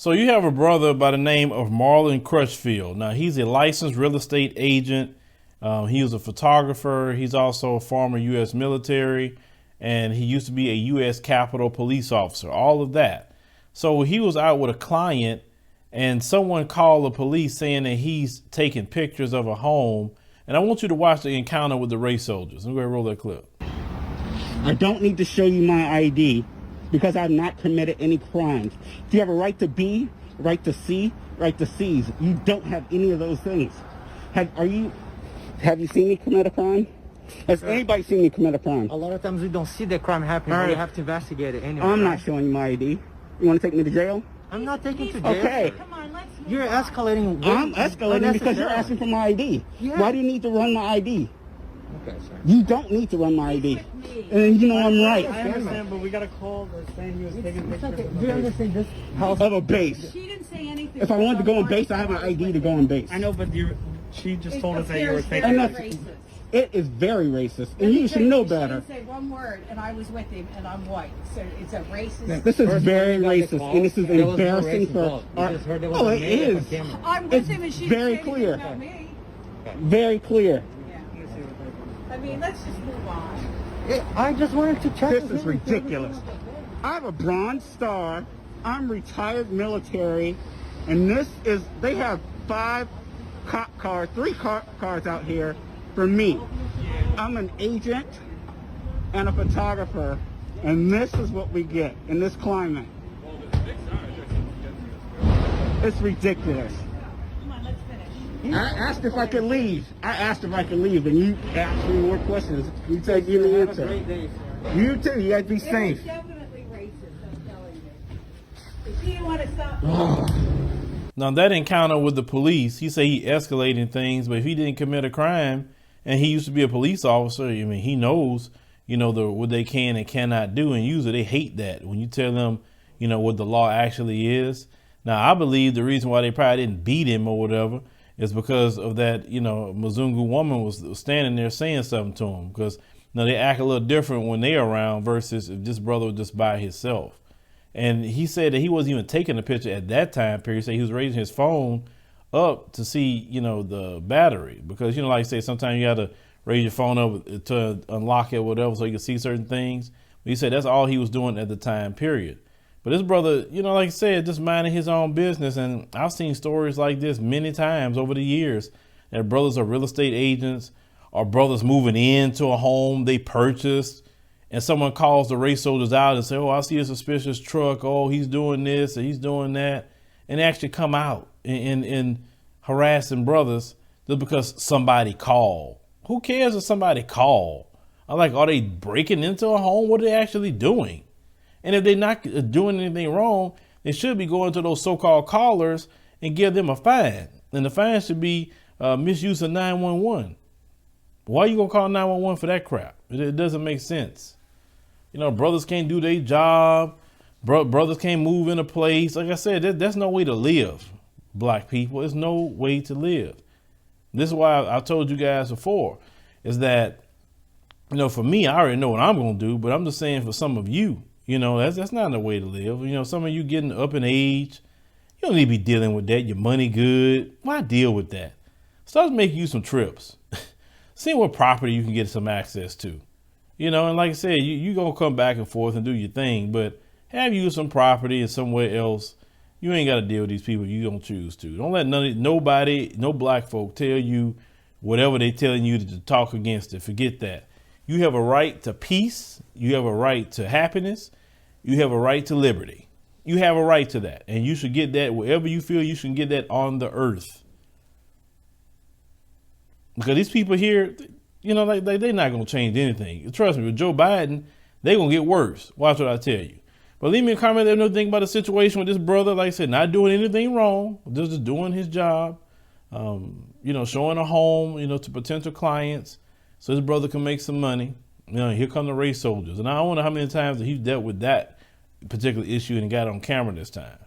So you have a brother by the name of Marlon Crutchfield. Now, he's a licensed real estate agent. He was a photographer. He's also a former U.S. military, and he used to be a U.S. Capitol police officer, all of that. So he was out with a client, and someone called the police saying that he's taking pictures of a home. And I want you to watch the encounter with the race soldiers. I'm going to roll that clip. I don't need to show you my ID because I've not committed any crimes. Do you have a right to B, right to C, right to C's? You don't have any of those things. Have you seen me commit a crime? Has anybody seen me commit a crime? A lot of times we don't see the crime happening, but we have to investigate it anyway. I'm not showing you my ID. You want to take me to jail? I'm not taking you to jail. Okay. Come on, let's move You're on. escalating. I'm escalating because you're asking for my ID. Yeah. Why do you need to run my ID? Okay, sir. You don't need to run my ID. And you know I'm right. I understand, but we got a call that's saying he was taking pictures Do you understand this? Of a base. She didn't say anything. If I wanted to go on base, I have an ID to go on base. I know, but she just told us that you were It's taking very And racist. It is very racist, and you should know better. She didn't say one word, and I was with him, and I'm white. So it's a racist. This is First very time you got the racist, call, and this is there was no embarrassing racist for call. We just heard there was Oh, a it man is. on camera. I'm with It's him, and she very didn't say clear. anything about me. Very clear. Yeah. I mean, let's just move on. I just wanted to check. This is ridiculous. I have a Bronze Star. I'm retired military, and they have 5 cop cars, 3 cars out here for me. I'm an agent and a photographer, and this is what we get in this climate. It's ridiculous. Come on, let's finish. I asked if I could leave. And you asked me more questions. You said you didn't Have a great answer. day, sir. You too. You have to be It safe. was definitely racist, I'm telling you. If he didn't want to stop. Now, that encounter with the police, he said he escalating things, but if he didn't commit a crime and he used to be a police officer, I mean, he knows, what they can and cannot do. And usually they hate that when you tell them, what the law actually is. Now, I believe the reason why they probably didn't beat him or whatever is because of that, Mzungus woman was standing there saying something to him, because they act a little different when they're around versus if this brother was just by himself. And he said that he wasn't even taking a picture at that time period. He said he was raising his phone up to see, the battery, because, like I said, sometimes you got to raise your phone up to unlock it or whatever so you can see certain things. But he said that's all he was doing at the time period. But this brother, like I said, just minding his own business. And I've seen stories like this many times over the years that brothers are real estate agents or brothers moving into a home they purchased, and someone calls the race soldiers out and say, oh, I see a suspicious truck. Oh, he's doing this and he's doing that. And they actually come out and harassing brothers just because somebody called. Who cares if somebody called? Are they breaking into a home? What are they actually doing? And if they're not doing anything wrong, they should be going to those so-called callers and give them a fine. And the fine should be misuse of 911. Why are you going to call 911 for that crap? It doesn't make sense. Brothers can't do their job. Brothers can't move in a place. Like I said, that's no way to live, black people. There's no way to live. This is why I told you guys before, is that, for me, I already know what I'm going to do, but I'm just saying for some of you, that's not the way to live. Some of you getting up in age, you don't need to be dealing with that. Your money good. Why deal with that? Start making you some trips. See what property you can get some access to. And like I said, you going to come back and forth and do your thing, but have you some property and somewhere else. You ain't got to deal with these people you don't choose to. Don't let nobody, no black folk tell you whatever they telling you to talk against it. Forget that. You have a right to peace. You have a right to happiness. You have a right to liberty. You have a right to that. And you should get that wherever you feel you should get that on the earth. Because these people here, they're not going to change anything. Trust me, with Joe Biden, they're going to get worse. Watch what I tell you. But leave me a comment if you know anything about the situation with this brother. Like I said, not doing anything wrong, just doing his job, showing a home, to potential clients so his brother can make some money. Here come the race soldiers. And I don't know how many times that he's dealt with that particular issue and got on camera this time.